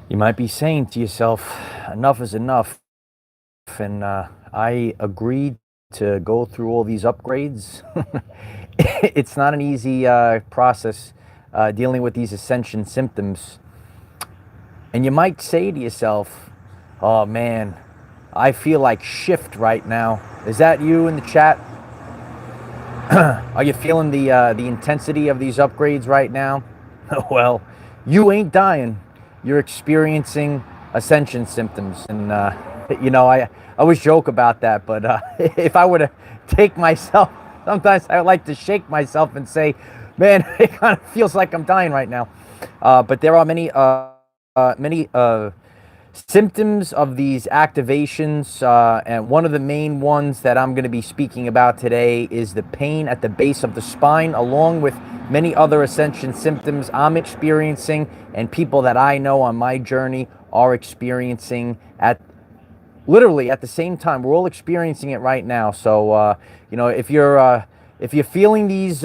You might be saying to yourself, enough is enough. And I agreed to go through all these upgrades. It's not an easy process dealing with these ascension symptoms. And you might say to yourself, oh man, I feel like shift right now. Is that you in the chat? Are you feeling the intensity of these upgrades right now? Well, you ain't dying. You're experiencing ascension symptoms. And, I always joke about that. But if I were to take myself, sometimes I like to shake myself and say, man, it kind of feels like I'm dying right now. But there are many symptoms of these activations, and one of the main ones that I'm going to be speaking about today is the pain at the base of the spine, along with many other ascension symptoms I'm experiencing and people that I know on my journey are experiencing at literally at the same time. We're all experiencing it right now. So if you're feeling these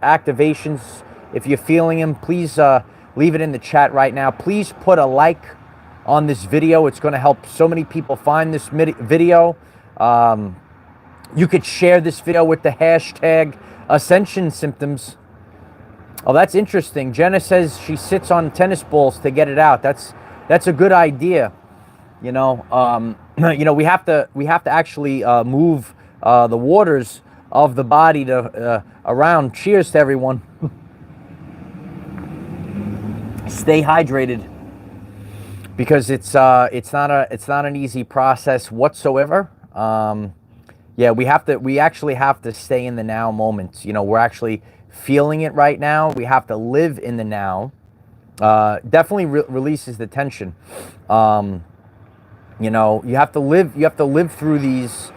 activations, if you're feeling them, please leave it in the chat right now. Please put a like on this video. It's going to help so many people find this video. You could share this video with the hashtag Ascension Symptoms. Oh, that's interesting. Jenna says she sits on tennis balls to get it out. That's a good idea. We have to actually move the waters of the body to around. Cheers to everyone. Stay hydrated, because it's not an easy process whatsoever. We actually have to stay in the now moment. We're actually feeling it right now. We have to live in the now. Definitely releases the tension. You have to live through these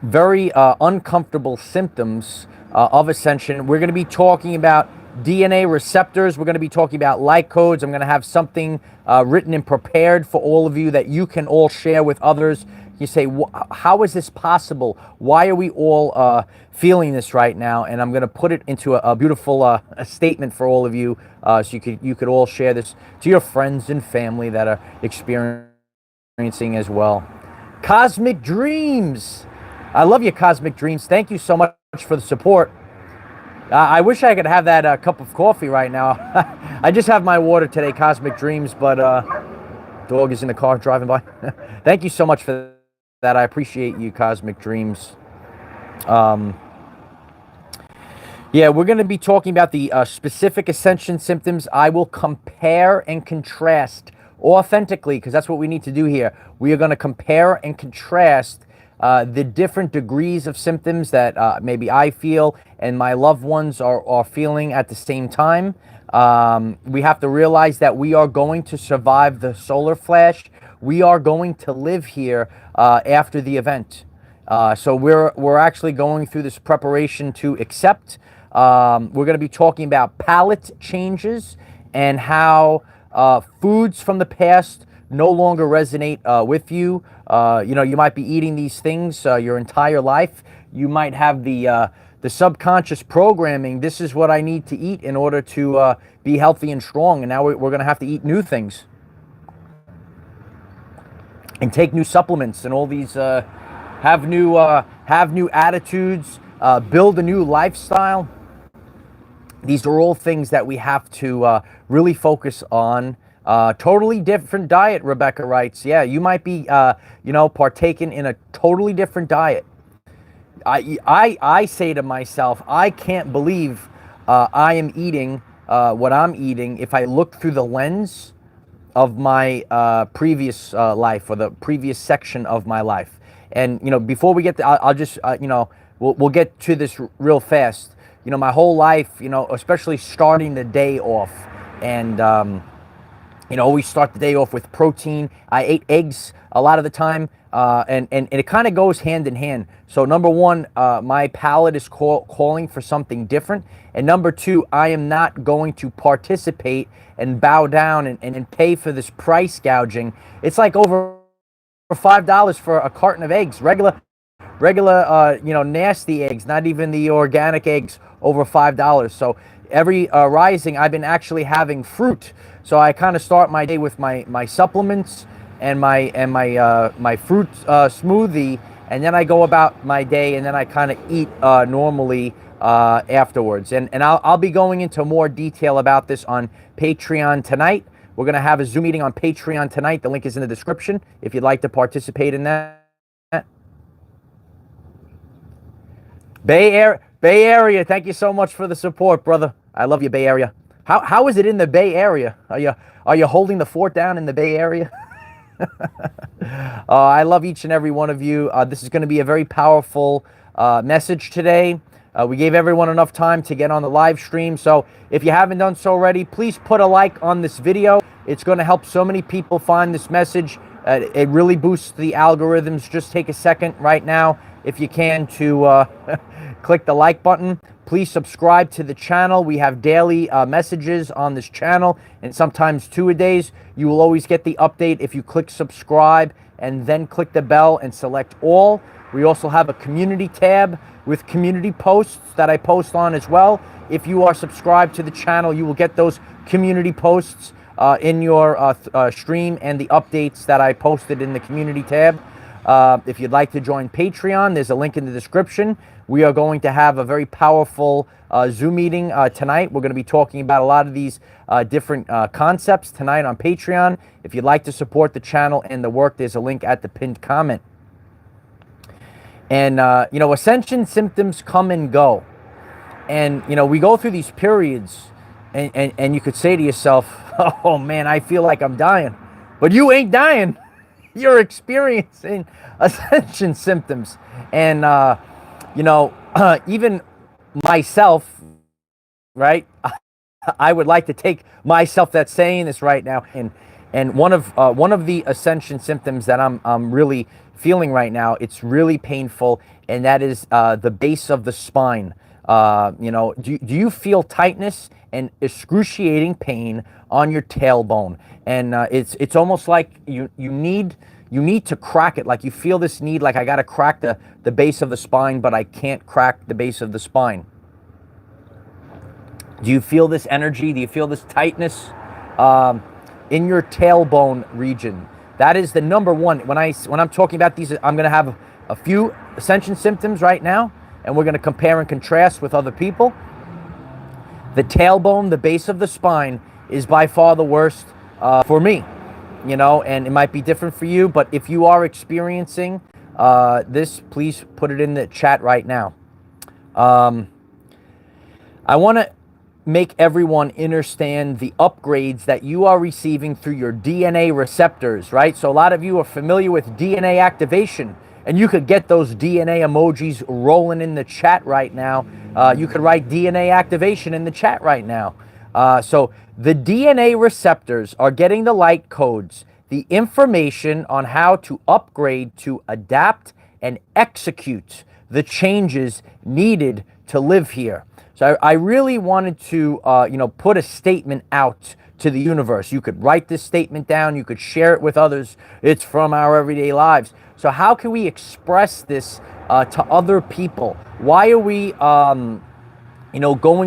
very uncomfortable symptoms of ascension. We're going to be talking about DNA receptors. We're going to be talking about light codes. I'm going to have something written and prepared for all of you that you can all share with others. You say, how is this possible? Why are we all feeling this right now? And I'm going to put it into a beautiful a statement for all of you, so you could all share this to your friends and family that are experiencing as well. Cosmic Dreams. I love you, Cosmic Dreams. Thank you so much for the support. I wish I could have that cup of coffee right now. I just have my water today, Cosmic Dreams, but dog is in the car driving by. Thank you so much for that. I appreciate you, Cosmic Dreams. We're going to be talking about the specific ascension symptoms. I will compare and contrast authentically, because that's what we need to do here. We are going to compare and contrast the different degrees of symptoms that maybe I feel and my loved ones are feeling at the same time. We have to realize that we are going to survive the solar flash. We are going to live here after the event. So we're actually going through this preparation to accept. We're going to be talking about palate changes and how foods from the past no longer resonate with you. You might be eating these things your entire life. You might have the subconscious programming. This is what I need to eat in order to be healthy and strong. And now we're going to have to eat new things and take new supplements and all these. Have new attitudes. Build a new lifestyle. These are all things that we have to really focus on. Totally different diet, Rebecca writes. Yeah, you might be, partaking in a totally different diet. I say to myself, I can't believe I am eating what I'm eating if I look through the lens of my previous life, or the previous section of my life. And, before we get to, I'll just, we'll get to this real fast. My whole life, especially starting the day off, and always start the day off with protein. I ate eggs a lot of the time, and it kind of goes hand in hand. So number one, my palate is calling for something different. And number two, I am not going to participate and bow down and pay for this price gouging. It's like over $5 for a carton of eggs, regular regular, nasty eggs, not even the organic eggs over $5. So every rising, I've been actually having fruit. So I kind of start my day with my supplements and my fruit smoothie, and then I go about my day, and then I kind of eat normally afterwards. And I'll be going into more detail about this on Patreon tonight. We're going to have a Zoom meeting on Patreon tonight. The link is in the description if you'd like to participate in that. Bay Area, thank you so much for the support, brother. I love you, Bay Area. How is it in the Bay Area? Are you holding the fort down in the Bay Area? I love each and every one of you. This is going to be a very powerful message today. We gave everyone enough time to get on the live stream. So if you haven't done so already, please put a like on this video. It's going to help so many people find this message. It really boosts the algorithms. Just take a second right now, if you can, to click the like button. Please subscribe to the channel. We have daily messages on this channel, and sometimes 2 a days. You will always get the update if you click subscribe and then click the bell and select all. We also have a community tab with community posts that I post on as well. If you are subscribed to the channel, you will get those community posts in your stream and the updates that I posted in the community tab. If you'd like to join Patreon, there's a link in the description. We are going to have a very powerful Zoom meeting tonight. We're going to be talking about a lot of these different concepts tonight on Patreon. If you'd like to support the channel and the work, there's a link at the pinned comment. And, Ascension symptoms come and go. And, we go through these periods, and you could say to yourself, oh, man, I feel like I'm dying. But you ain't dying. You're experiencing Ascension symptoms. And, even myself, right, I would like to take myself that's saying this right now. And one of the Ascension symptoms that I'm really feeling right now, it's really painful, and that is the base of the spine. Do you feel tightness and excruciating pain on your tailbone? And it's almost like you need to crack it. Like you feel this need, like I got to crack the base of the spine, but I can't crack the base of the spine. Do you feel this energy? Do you feel this tightness in your tailbone region? That is the number one. When I'm talking about these, I'm going to have a few Ascension symptoms right now, and we're going to compare and contrast with other people. The tailbone, the base of the spine, is by far the worst for me. And it might be different for you, but if you are experiencing this, please put it in the chat right now. I want to make everyone understand the upgrades that you are receiving through your DNA receptors, right? So a lot of you are familiar with DNA activation, and you could get those DNA emojis rolling in the chat right now. You could write DNA activation in the chat right now. So the DNA receptors are getting the light codes, the information on how to upgrade to adapt and execute the changes needed to live here. So I really wanted to, put a statement out to the universe. You could write this statement down. You could share it with others. It's from our everyday lives. So how can we express this to other people? Why are we, going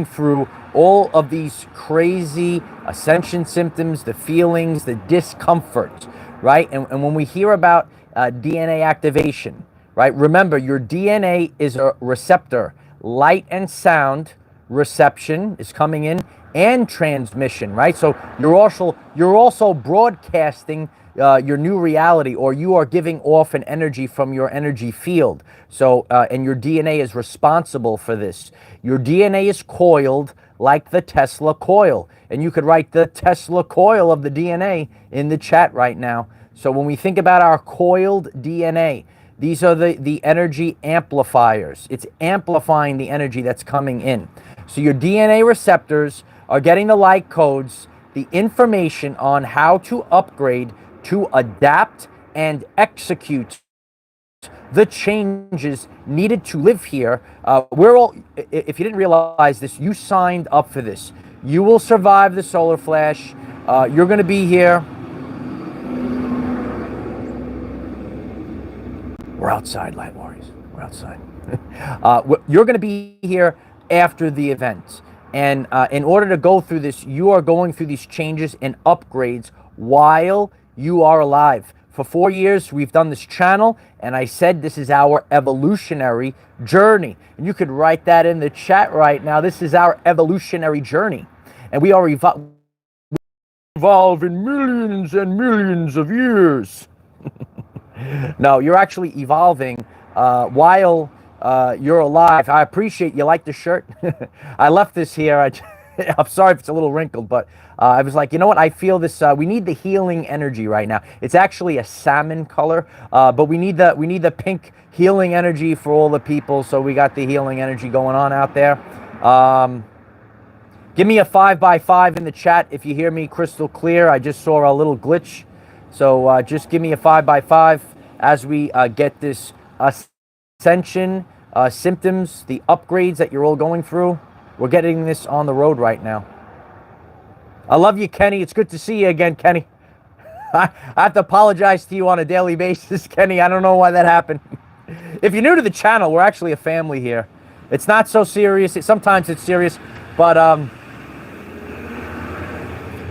through all of these crazy Ascension symptoms, the feelings, the discomfort, right? And when we hear about DNA activation, right? Remember, your DNA is a receptor. Light and sound reception is coming in, and transmission, right? So you're also broadcasting your new reality, or you are giving off an energy from your energy field. So and your DNA is responsible for this. Your DNA is coiled like the Tesla coil, and you could write the Tesla coil of the DNA in the chat right now. So when we think about our coiled DNA, these are the energy amplifiers. It's amplifying the energy that's coming in. So your DNA receptors are getting the light codes, the information on how to upgrade, to adapt and execute the changes needed to live here. If you didn't realize this, you signed up for this. You will survive the solar flash. You're going to be here. We're outside, Light Warriors. We're outside. You're going to be here after the event. And in order to go through this, you are going through these changes and upgrades while you are alive. For 4 years, we've done this channel, and I said this is our evolutionary journey. And you could write that in the chat right now. This is our evolutionary journey. And we are evolve in millions and millions of years. No, you're actually evolving while you're alive. I appreciate you like the shirt. I left this here. I'm sorry if it's a little wrinkled, but I was like, you know what? I feel this. We need the healing energy right now. It's actually a salmon color, but we need the pink healing energy for all the people. So we got the healing energy going on out there. Give me a 5x5 in the chat if you hear me crystal clear. I just saw a little glitch, so just give me a 5x5 as we get this Ascension symptoms, the upgrades that you're all going through. We're getting this on the road right now. I love you, Kenny. It's good to see you again, Kenny. I have to apologize to you on a daily basis, Kenny. I don't know why that happened. If you're new to the channel, we're actually a family here. It's not so serious. Sometimes it's serious, but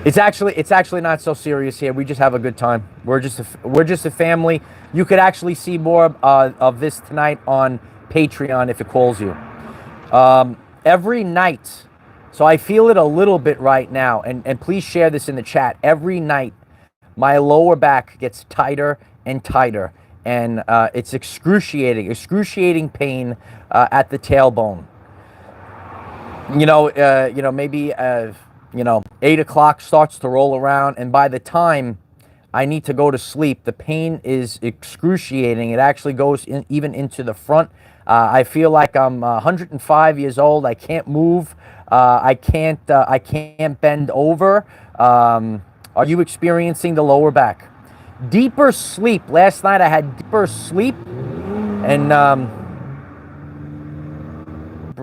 it's actually not so serious here. We just have a good time. We're just a family. You could actually see more of this tonight on Patreon if it calls you. Every night, so I feel it a little bit right now, and please share this in the chat. Every night, my lower back gets tighter and tighter, and it's excruciating pain at the tailbone. Maybe 8 o'clock starts to roll around, and by the time I need to go to sleep, the pain is excruciating. It actually goes even into the front. I feel like I'm 105 years old. I can't move. I can't bend over. Are you experiencing the lower back? Deeper sleep. Last night I had deeper sleep, and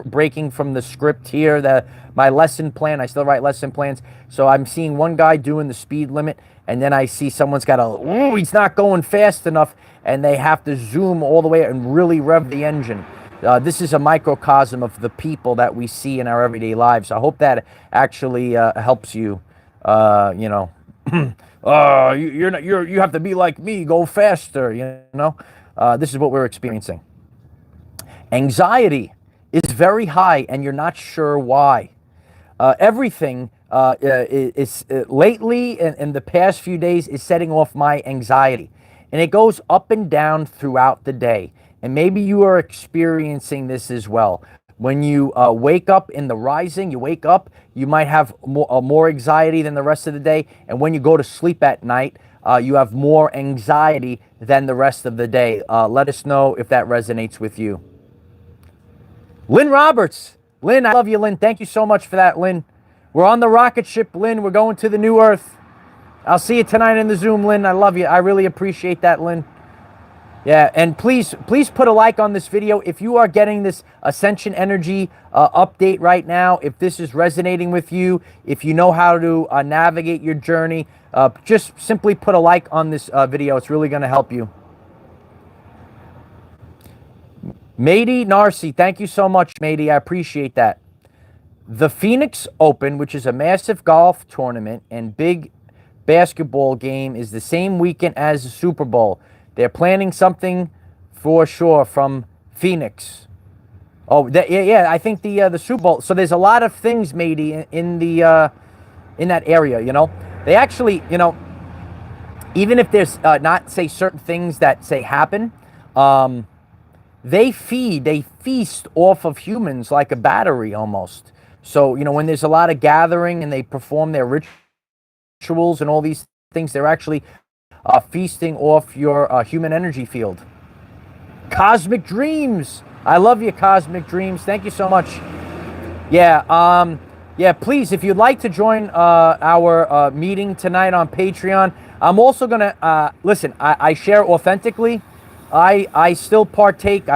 breaking from the script here, my lesson plan. I still write lesson plans. So I'm seeing one guy doing the speed limit, and then I see someone's got he's not going fast enough, and they have to zoom all the way and really rev the engine. This is a microcosm of the people that we see in our everyday lives. I hope that actually helps you. You have to be like me, go faster. This is what we're experiencing. Anxiety is very high, and you're not sure why. Everything is lately in the past few days is setting off my anxiety, and it goes up and down throughout the day. And maybe you are experiencing this as well. When you wake up in the rising, you wake up, you might have more anxiety than the rest of the day, and when you go to sleep at night, you have more anxiety than the rest of the day. Let us know if that resonates with you. Lynn Roberts. Lynn, I love you, Lynn. Thank you so much for that, Lynn. We're on the rocket ship, Lynn. We're going to the new Earth. I'll see you tonight in the Zoom, Lynn. I love you. I really appreciate that, Lynn. Yeah, and please put a like on this video. If you are getting this Ascension energy update right now, if this is resonating with you, if you know how to navigate your journey, just simply put a like on this video. It's really going to help you. Mady Narcy, thank you so much, Mady. I appreciate that. The Phoenix Open, which is a massive golf tournament and big basketball game, is the same weekend as the Super Bowl. They're planning something for sure from Phoenix. Oh, yeah, I think the Super Bowl. So there's a lot of things, Mady, in that area. They actually, even if there's not say certain things that say happen, they feast off of humans like a battery almost. So, when there's a lot of gathering and they perform their rituals and all these things, they're actually feasting off your human energy field. Cosmic Dreams. I love you, Cosmic Dreams. Thank you so much. Yeah, please, if you'd like to join our meeting tonight on Patreon, I'm also going to, listen, I share authentically. I still partake.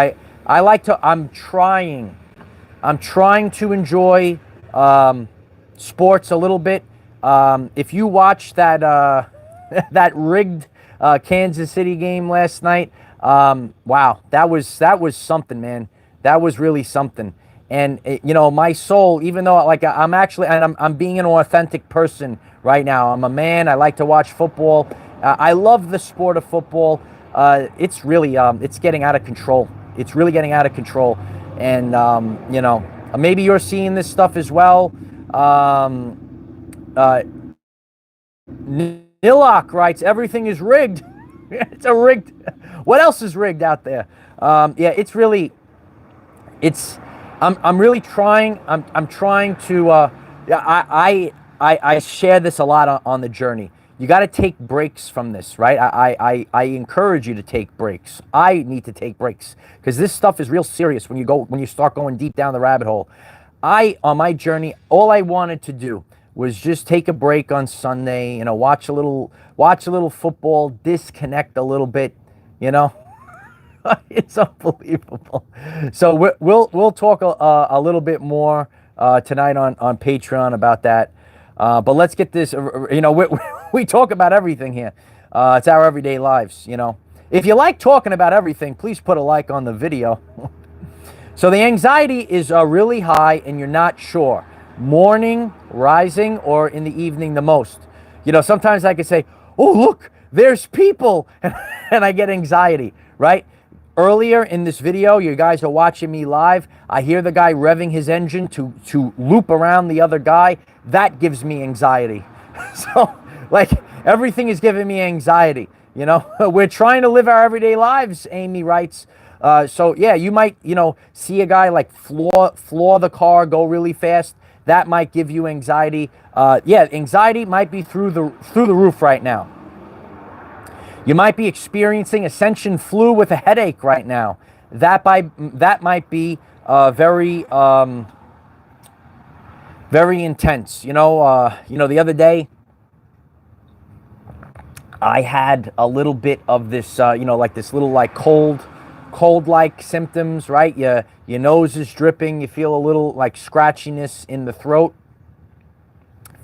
I'm trying to enjoy sports a little bit. If you watched that that rigged Kansas City game last night, Wow, that was something, man. That was really something. And you know, my soul, even though like I'm actually, and I'm being an authentic person right now. I'm a man. I like to watch football. I love the sport of football. It's really it's getting out of control. It's really getting out of control. And you know, maybe you're seeing this stuff as well. Nilok writes, everything is rigged. It's a rigged. What else is rigged out there? Yeah, it's really. It's. I'm really trying. I'm trying to. I share this a lot on the journey. You got to take breaks from this, right? I encourage you to take breaks. I need to take breaks because this stuff is real serious when you start going deep down the rabbit hole. On my journey, all I wanted to do was just take a break on Sunday, you know, watch a little football, disconnect a little bit, you know. It's unbelievable. So we'll talk a little bit more tonight on Patreon about that. But let's get this. You know, we talk about everything here. It's our everyday lives. You know, if you like talking about everything, please put a like on the video. So the anxiety is really high, and you're not sure. Morning, rising, or in the evening the most. You know, sometimes I could say, "Oh, look, there's people," and I get anxiety. Right? Earlier in this video, you guys are watching me live. I hear the guy revving his engine to loop around the other guy. That gives me anxiety. So, like, everything is giving me anxiety. You know, we're trying to live our everyday lives, Amy writes. So, yeah, you might, you know, see a guy like floor the car, go really fast. That might give you anxiety. Yeah, anxiety might be through the roof right now. You might be experiencing Ascension flu with a headache right now. That might be very very intense. You know, the other day I had a little bit of this, you know, like this little like cold-like symptoms, right? Your nose is dripping. You feel a little like scratchiness in the throat.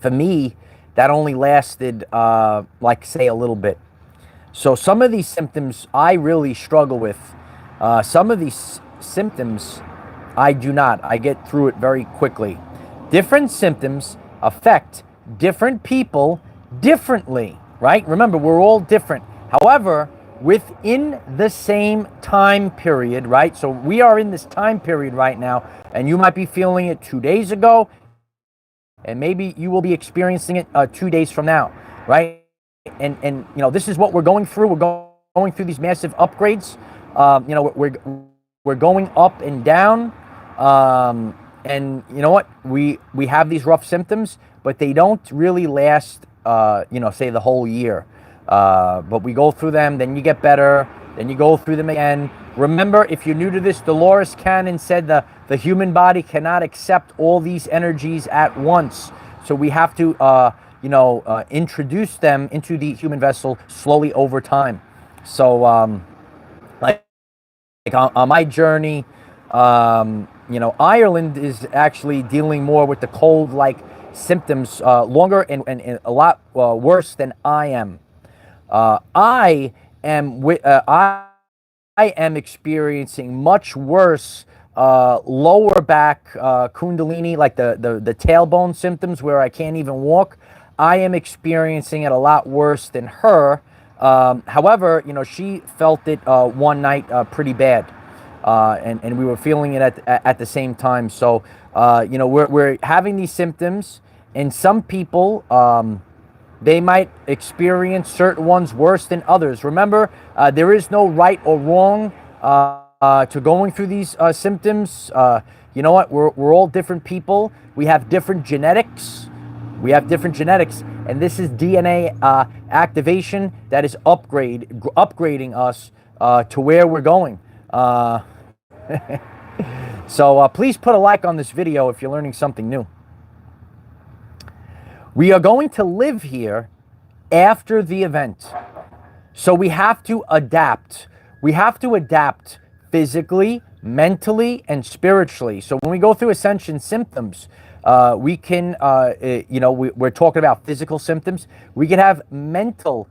For me, that only lasted like say a little bit. So some of these symptoms I really struggle with. Some of these symptoms I do not. I get through it very quickly. Different symptoms affect different people differently, right? Remember, we're all different. However, within the same time period, right? So we are in this time period right now, and you might be feeling it 2 days ago, and maybe you will be experiencing it 2 days from now, right? And you know, this is what we're going through. We're going through these massive upgrades. You know, we're going up and down. And you know what? We have these rough symptoms, but they don't really last. You know, say the whole year. But we go through them. Then you get better. Then you go through them again. Remember, if you're new to this, Dolores Cannon said the human body cannot accept all these energies at once. So we have to you know, introduce them into the human vessel slowly over time. So, like on my journey, you know, Ireland is actually dealing more with the cold-like symptoms, longer and a lot worse than I am. I am experiencing much worse lower back kundalini, like the tailbone symptoms where I can't even walk. I am experiencing it a lot worse than her. However, you know, she felt it one night pretty bad, and we were feeling it at the same time. So, you know, we're having these symptoms, and some people they might experience certain ones worse than others. Remember, there is no right or wrong to going through these symptoms. You know what? We're all different people. We have different genetics. And this is DNA activation that is upgrading us to where we're going. So please put a like on this video if you're learning something new. We are going to live here after the event. So we have to adapt. We have to adapt physically, mentally, and spiritually. So when we go through Ascension symptoms, we can, you know, we're talking about physical symptoms. We can have mental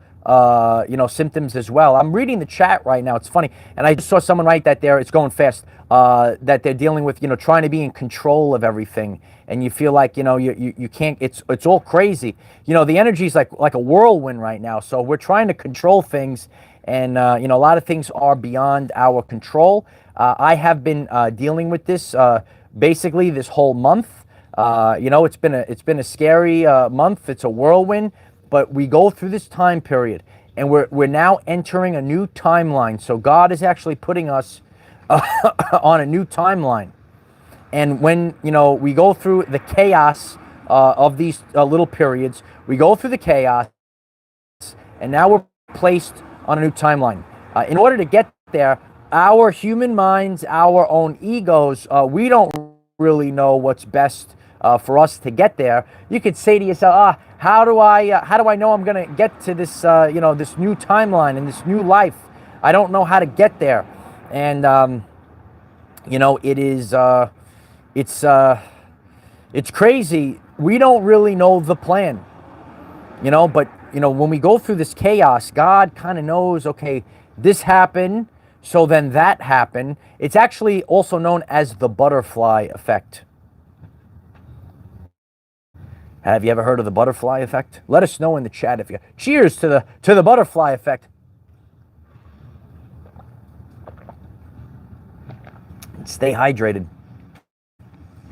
symptoms as well. I'm reading the chat right now. It's funny, and I just saw someone write that it's going fast. That they're dealing with, trying to be in control of everything, and you feel like, you can't. It's all crazy. The energy's like a whirlwind right now. So we're trying to control things, and a lot of things are beyond our control. I have been dealing with this basically this whole month. It's been a scary month. It's a whirlwind, but we go through this time period, and we're now entering a new timeline. So God is actually putting us on a new timeline. And when we go through the chaos of these little periods, we go through the chaos, and now we're placed on a new timeline. In order to get there, our human minds, our own egos, we don't really know what's best for us to get there. You could say to yourself, how do I know I'm going to get to this this new timeline and this new life? I don't know how to get there. And it is it's crazy. We don't really know the plan, but when we go through this chaos, God kind of knows, okay, this happened, so then that happened. It's actually also known as the butterfly effect. Have you ever heard of the butterfly effect? Let us know in the chat if you. Cheers to the butterfly effect. Stay hydrated.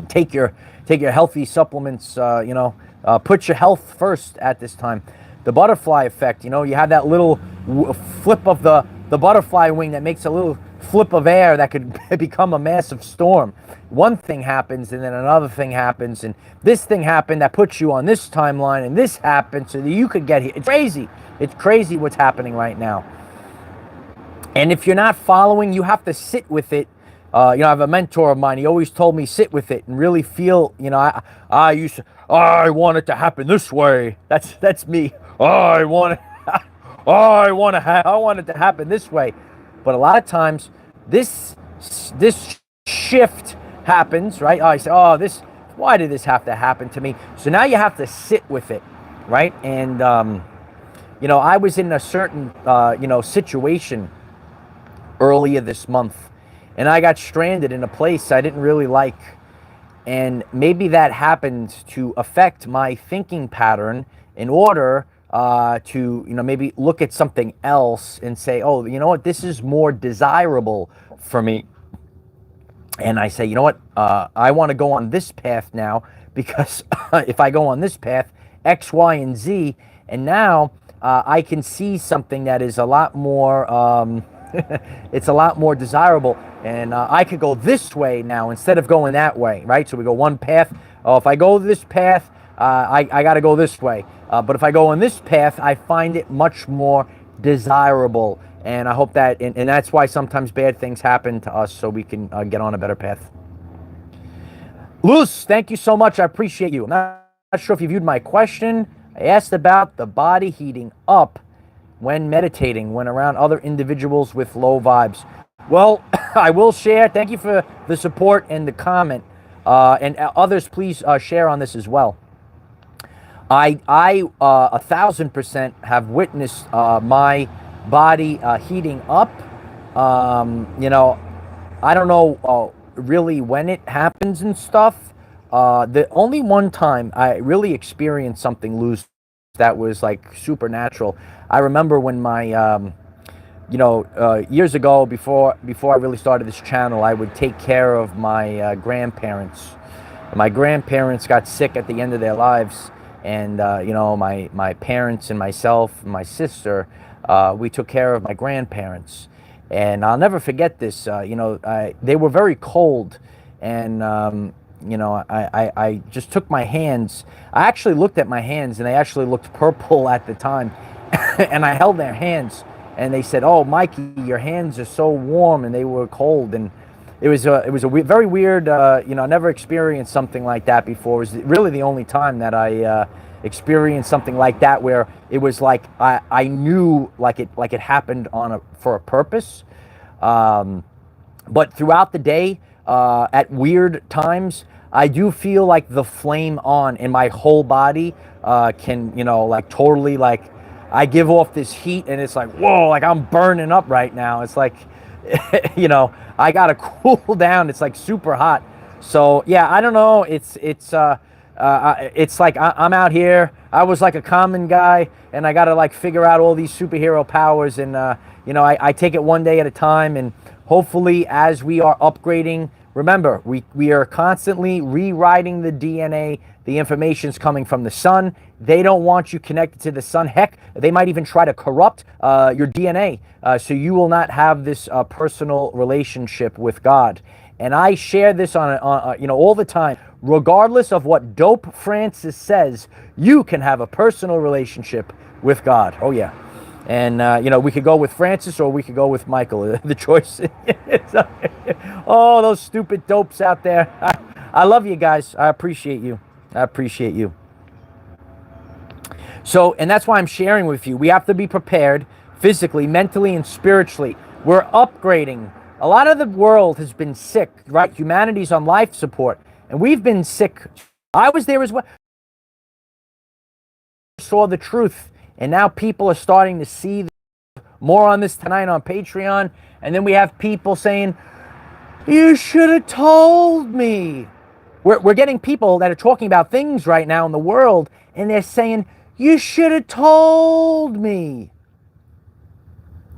Take your healthy supplements. Put your health first at this time. The butterfly effect. You have that little flip of the butterfly wing that makes a little flip of air that could become a massive storm. One thing happens, and then another thing happens, and this thing happened that puts you on this timeline, and this happened so that you could get here. It's crazy. It's crazy what's happening right now. And if you're not following, you have to sit with it. I have a mentor of mine. He always told me sit with it and really feel. I want it to happen this way. That's me. I want it to happen this way. But a lot of times, this shift happens, right? I say, why did this have to happen to me? So now you have to sit with it, right? And I was in a certain situation earlier this month, and I got stranded in a place I didn't really like. And maybe that happened to affect my thinking pattern in order to maybe look at something else and say, oh, you know what, this is more desirable for me. And I say, you know what, I want to go on this path now, because if I go on this path, X, Y, and Z, and now I can see something that is a lot more it's a lot more desirable, and I could go this way now instead of going that way, right? So we go one path. Oh, if I go this path, I got to go this way. But if I go on this path, I find it much more desirable. And I hope that, and that's why sometimes bad things happen to us, so we can get on a better path. Luz, thank you so much. I appreciate you. I'm not sure if you viewed my question. I asked about the body heating up when meditating, when around other individuals with low vibes. Well, I will share. Thank you for the support and the comment. And others, please share on this as well. I 1,000% have witnessed my body heating up. I don't know really when it happens and stuff. The only one time I really experienced something loose that was like supernatural. I remember when my years ago, before I really started this channel, I would take care of my grandparents. My grandparents got sick at the end of their lives, and my parents and myself and my sister, we took care of my grandparents. And I'll never forget this. They were very cold, and I just took my hands. I actually looked at my hands, and they actually looked purple at the time. And I held their hands, and they said, "Oh, Mikey, your hands are so warm," and they were cold. And it was a very weird. I never experienced something like that before. It was really the only time that I experienced something like that, where it was like I knew like it happened for a purpose. But throughout the day, at weird times, I do feel like the flame on in my whole body can, totally I give off this heat, and it's like, whoa, like I'm burning up right now. It's like, you know, I gotta cool down. It's like super hot. So yeah, I don't know. It's like I'm out here. I was like a common guy, and I gotta like figure out all these superhero powers, and you know, I take it one day at a time, and hopefully, as we are upgrading, remember, we are constantly rewriting the DNA. The information's coming from the sun. They don't want you connected to the sun. Heck, they might even try to corrupt your DNA, so you will not have this personal relationship with God. And I share this you know, all the time. Regardless of what Dope Francis says, you can have a personal relationship with God. Oh yeah. And you know, we could go with Francis or we could go with Michael. The choice. Oh, those stupid dopes out there. I love you guys. I appreciate you. I appreciate you. So, and that's why I'm sharing with you. We have to be prepared physically, mentally, and spiritually. We're upgrading. A lot of the world has been sick, right? Humanity's on life support, and we've been sick. I was there as well. Saw the truth, and now people are starting to see more on this tonight on Patreon. And then we have people saying, you should have told me. We're getting people that are talking about things right now in the world, and they're saying, you should have told me.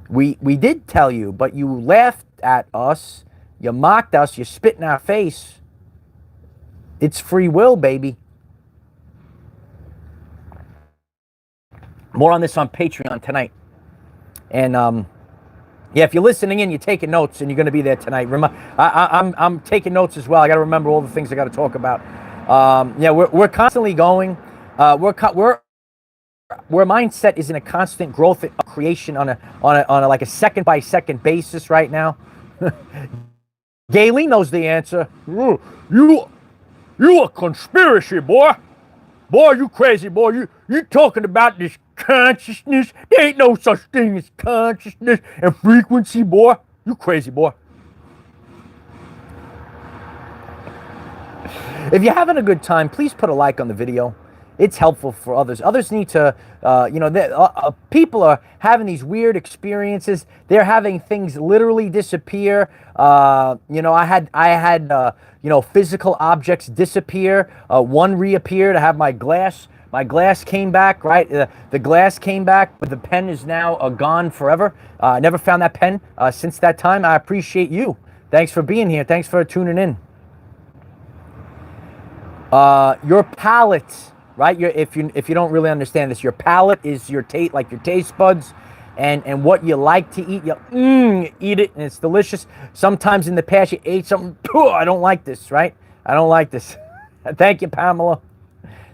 We did tell you, but you laughed at us, you mocked us, you spit in our face. It's free will, baby. More on this on Patreon tonight. And yeah, if you're listening in, you're taking notes, and you're going to be there tonight. I'm taking notes as well. I got to remember all the things I got to talk about. Yeah, we're constantly going. We're mindset is in a constant growth creation on a like a second by second basis right now. Galen knows the answer. You a conspiracy, boy. Boy, you crazy, boy. You talking about this consciousness. There ain't no such thing as consciousness and frequency, boy. You crazy, boy. If you're having a good time, please put a like on the video. It's helpful for others. Others need to, you know, people are having these weird experiences. They're having things literally disappear. You know, I had, you know, physical objects disappear. One reappeared. I have my glass. My glass came back, right? The glass came back, but the pen is now gone forever. I never found that pen since that time. I appreciate you. Thanks for being here. Thanks for tuning in. Your palate, right? If you don't really understand this, your palate is your like your taste buds, and what you like to eat. You eat it, and it's delicious. Sometimes in the past, you ate something. I don't like this, right? I don't like this. Thank you, Pamela.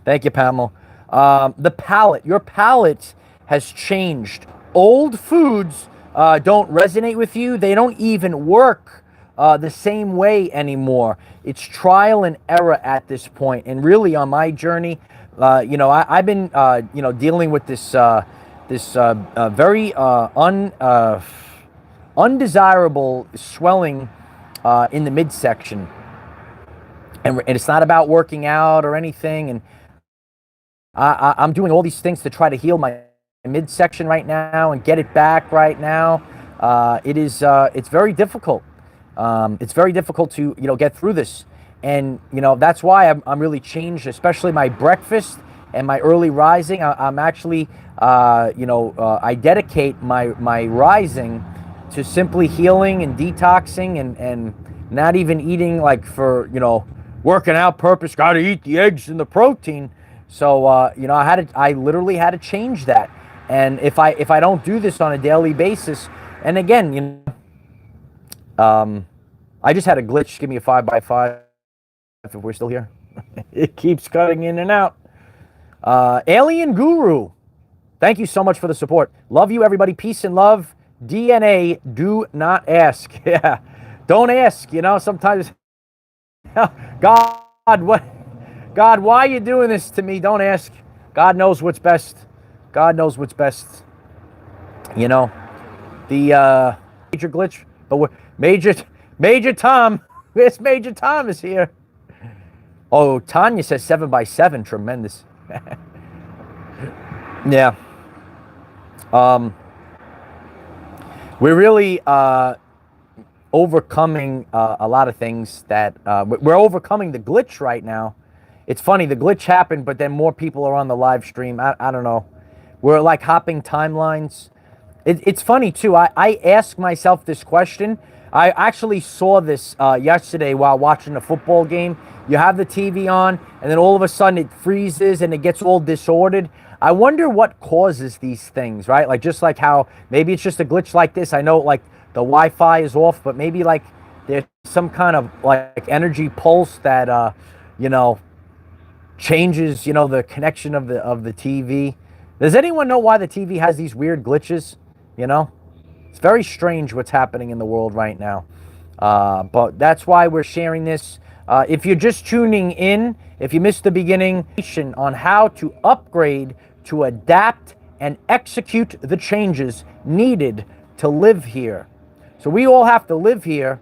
Thank you, Pamela. The palate, your palate has changed. Old foods don't resonate with you. They don't even work the same way anymore. It's trial and error at this point. And really, on my journey, you know, I've been, you know, dealing with this very undesirable swelling in the midsection. And it's not about working out or anything. And I'm doing all these things to try to heal my midsection right now and get it back right now. It's very difficult. It's very difficult to, you know, get through this. And, you know, that's why I'm really changed, especially my breakfast and my early rising. I'm actually, you know, I dedicate my rising to simply healing and detoxing and not even eating like for, you know, working out purpose, got to eat the eggs and the protein. So, you know, I literally had to change that. And if I don't do this on a daily basis, and again, you know, I just had a glitch. Give me a 5x5 if we're still here. It keeps cutting in and out. Alien Guru, thank you so much for the support. Love you, everybody. Peace and love. DNA, do not ask. Yeah, don't ask. You know, sometimes, God, what? God, why are you doing this to me? Don't ask. God knows what's best. God knows what's best. You know, the major glitch, but we're Major Tom. This Major Tom is here. Oh, Tanya says 7x7. Tremendous. Yeah. Um, we're really overcoming a lot of things that we're overcoming the glitch right now. It's funny, the glitch happened, but then more people are on the live stream. I don't know. We're like hopping timelines. It's funny too. I ask myself this question. I actually saw this yesterday while watching a football game. You have the TV on, and then all of a sudden it freezes and it gets all disordered. I wonder what causes these things, right? Like just like how maybe it's just a glitch like this. I know like the Wi-Fi is off, but maybe like there's some kind of like energy pulse that you know changes the connection of the TV. Does anyone know why the TV has these weird glitches? You know, it's very strange what's happening in the world right now. But that's why we're sharing this. If you're just tuning in, if you missed the beginning, on how to upgrade to adapt and execute the changes needed to live here. So we all have to live here.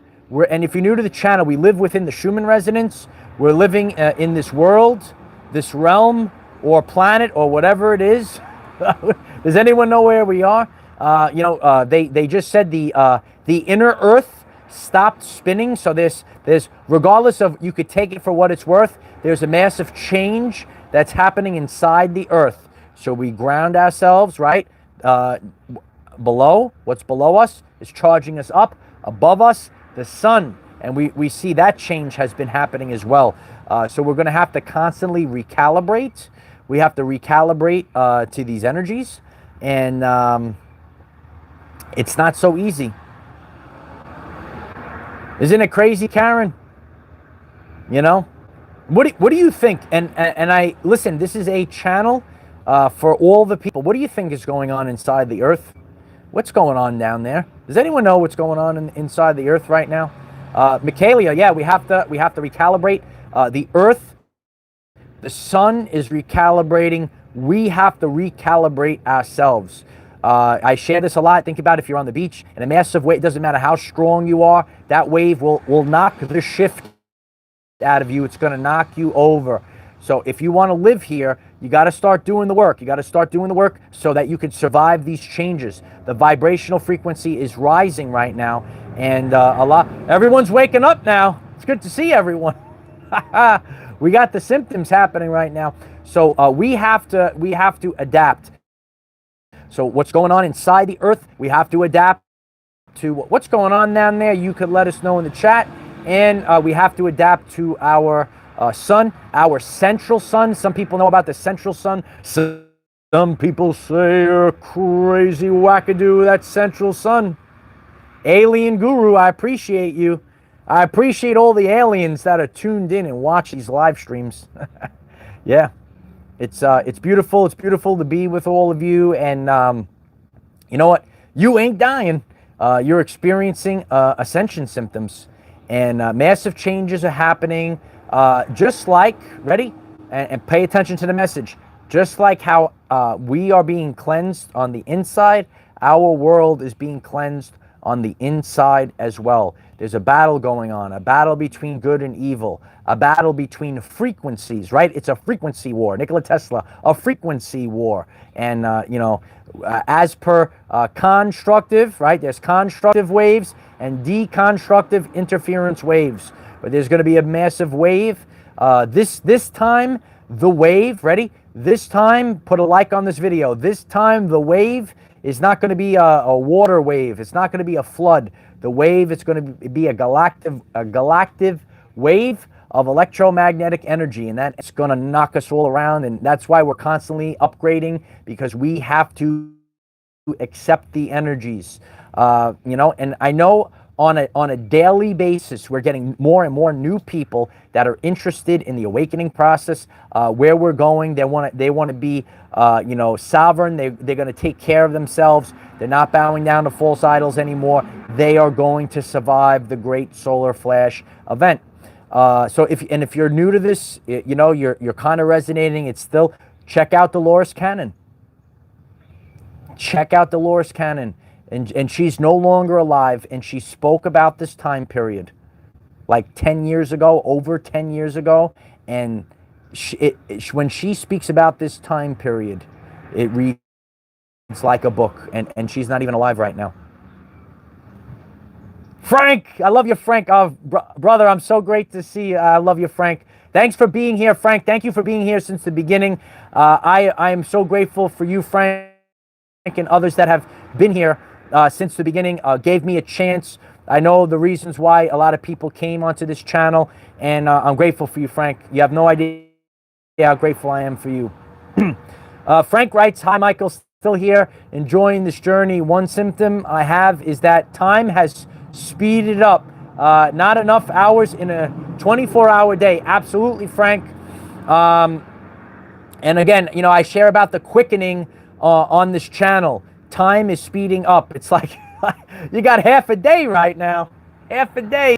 And if you're new to the channel, we live within the Schumann resonance. We're living in this world, this realm, or planet, or whatever it is. Does anyone know where we are? They just said the inner Earth stopped spinning. So there's regardless of, you could take it for what it's worth, there's a massive change that's happening inside the Earth. So we ground ourselves, right? Below, what's below us is charging us up. Above us, the sun. And we see that change has been happening as well. So we're going to have to constantly recalibrate. We have to recalibrate to these energies. And it's not so easy. Isn't it crazy, Karen? You know? What do you think? And I listen, this is a channel for all the people. What do you think is going on inside the Earth? What's going on down there? Does anyone know what's going on inside the Earth right now? Michaelia, yeah, we have to recalibrate. The Earth, the sun is recalibrating. We have to recalibrate ourselves. I share this a lot. Think about if you're on the beach and a massive wave, it doesn't matter how strong you are, that wave will knock the shift out of you. It's going to knock you over. So if you want to live here, you got to start doing the work. You got to start doing the work so that you can survive these changes. The vibrational frequency is rising right now, and everyone's waking up now. It's good to see everyone. We got the symptoms happening right now. So we have to adapt. So what's going on inside the Earth, we have to adapt to what's going on down there. You could let us know in the chat. And we have to adapt to our sun, our central sun. Some people know about the central sun. Some people say you're crazy wackadoo, that central sun. Alien guru, I appreciate you. I appreciate all the aliens that are tuned in and watch these live streams. Yeah, it's beautiful. It's beautiful to be with all of you. And you know what? You ain't dying. You're experiencing ascension symptoms. And massive changes are happening, just like, ready? And pay attention to the message. Just like how we are being cleansed on the inside, our world is being cleansed on the inside as well. There's a battle going on, a battle between good and evil, a battle between frequencies, right? It's a frequency war. Nikola Tesla, a frequency war. And, as per constructive, right? There's constructive waves and deconstructive interference waves. But there's going to be a massive wave. This time, the wave, ready? This time, put a like on this video. This time, the wave is not going to be a water wave. It's not going to be a flood. The wave is going to be a galactic wave of electromagnetic energy, and that's going to knock us all around. And that's why we're constantly upgrading, because we have to accept the energies. And I know on a daily basis, we're getting more and more new people that are interested in the awakening process, where we're going. They want to be, sovereign. They're going to take care of themselves. They're not bowing down to false idols anymore. They are going to survive the great solar flash event. So if you're new to this, you're kind of resonating. It's still, check out Dolores Cannon. Check out Dolores Cannon. And she's no longer alive, and she spoke about this time period like 10 years ago, over 10 years ago. And when she speaks about this time period, it like a book, and she's not even alive right now. Frank, I love you, Frank. Brother, I'm so great to see you. I love you, Frank. Thanks for being here, Frank. Thank you for being here since the beginning. I am so grateful for you, Frank, and others that have been here since the beginning, gave me a chance. I know the reasons why a lot of people came onto this channel, and I'm grateful for you, Frank. You have no idea how grateful I am for you. Frank writes, hi, Michael, still here, enjoying this journey. One symptom I have is that time has speeded up. Not enough hours in a 24-hour day. Absolutely, Frank. And again, you know, I share about the quickening on this channel. Time is speeding up. It's like you got half a day right now. Half a day.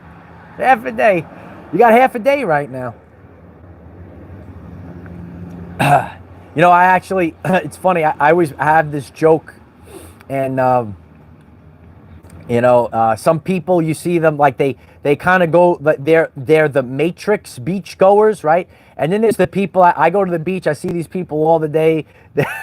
Half a day. You got half a day right now. You know, I actually, it's funny, I always have this joke, and, you know, some people, you see them, like, they kind of go, they're the Matrix beach goers, right? And then there's the people, I go to the beach, I see these people all the day,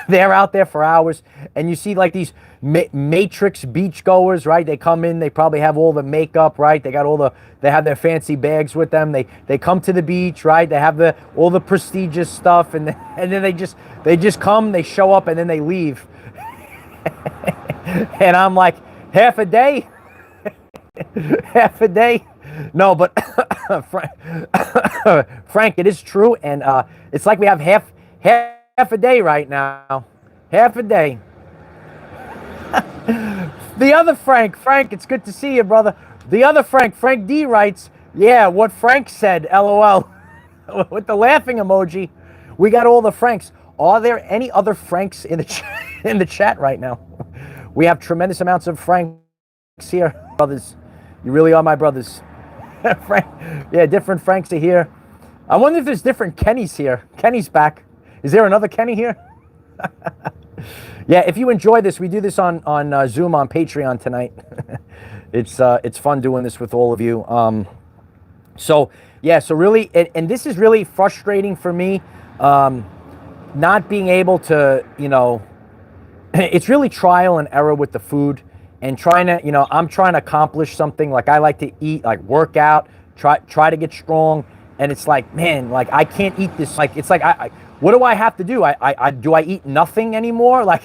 they're out there for hours, and you see, like, these Matrix beach goers, right? They come in, they probably have all the makeup, right? They got they have their fancy bags with them. They come to the beach, right? They have all the prestigious stuff, and then they just come, they show up, and then they leave. And I'm like, half a day? Half a day? No, but Frank, it is true, and it's like we have half a day right now. Half a day. The other Frank, it's good to see you, brother. The other Frank D writes, yeah, what Frank said, LOL, with the laughing emoji. We got all the Franks. Are there any other Franks in the chat right now? We have tremendous amounts of Franks here, brothers. You really are my brothers. Frank, yeah, different Franks are here. I wonder if there's different Kennys here. Kenny's back. Is there another Kenny here? Yeah, if you enjoy this, we do this on Zoom on Patreon tonight. It's fun doing this with all of you. So yeah, so really, and this is really frustrating for me, not being able to, you know, it's really trial and error with the food, and trying to, you know, I'm trying to accomplish something. Like, I like to eat, like, work out, try to get strong, and it's like, man, like, I can't eat this. Like, it's like, what do I have to do? Do I eat nothing anymore? Like,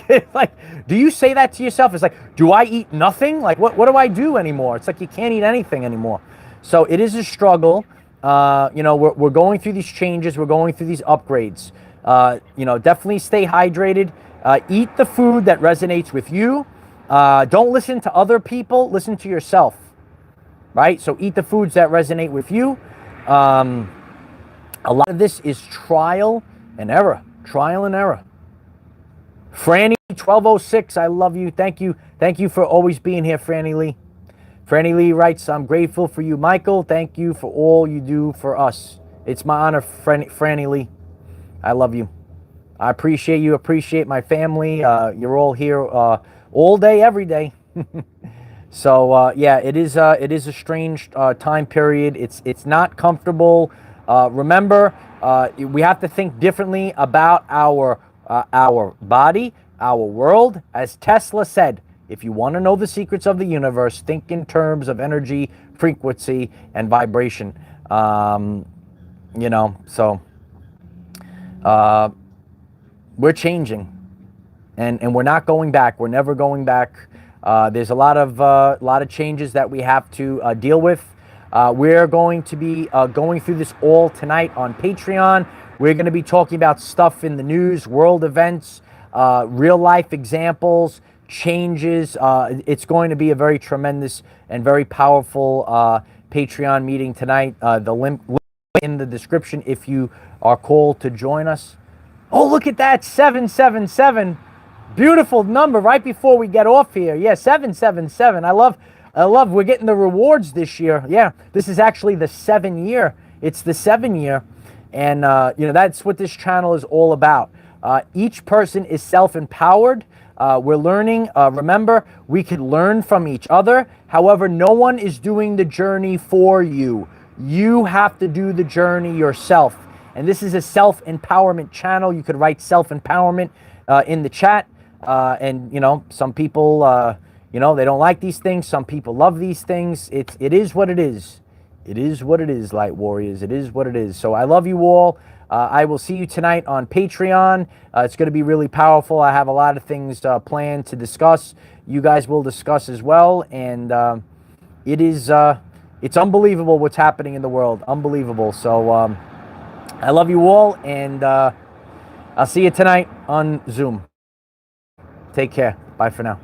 do you say that to yourself? It's like, do I eat nothing? Like, what do I do anymore? It's like, you can't eat anything anymore. So it is a struggle. You know, we're going through these changes. We're going through these upgrades. You know, definitely stay hydrated. Eat the food that resonates with you. Don't listen to other people. Listen to yourself, right? So eat the foods that resonate with you. A lot of this is trial and error. Trial and error. Franny 1206, I love you. Thank you. Thank you for always being here, Franny Lee. Franny Lee writes, I'm grateful for you, Michael. Thank you for all you do for us. It's my honor, Franny Lee. I love you. I appreciate you. Appreciate my family. You're all here all day, every day. So yeah, it is a strange time period. It's not comfortable. Remember, we have to think differently about our body, our world. As Tesla said, if you want to know the secrets of the universe, think in terms of energy, frequency, and vibration. You know, so we're changing, and we're not going back. We're never going back. There's a lot of changes that we have to deal with. We're going to be going through this all tonight on Patreon. We're going to be talking about stuff in the news, world events, real life examples, changes. It's going to be a very tremendous and very powerful Patreon meeting tonight. The link in the description if you are called to join us. Oh, look at that, 777. Beautiful number right before we get off here. Yeah, 777. I love we're getting the rewards this year. Yeah, this is actually the 7 year. It's the 7 year. And, you know, that's what this channel is all about. Each person is self-empowered. We're learning. Remember, we can learn from each other. However, no one is doing the journey for you. You have to do the journey yourself. And this is a self-empowerment channel. You could write self-empowerment in the chat. And some people, they don't like these things. Some people love these things. It is what it is. It is what it is, Light Warriors. It is what it is. So I love you all. I will see you tonight on Patreon. It's going to be really powerful. I have a lot of things planned to discuss. You guys will discuss as well. And it's unbelievable what's happening in the world. Unbelievable. So I love you all. And I'll see you tonight on Zoom. Take care. Bye for now.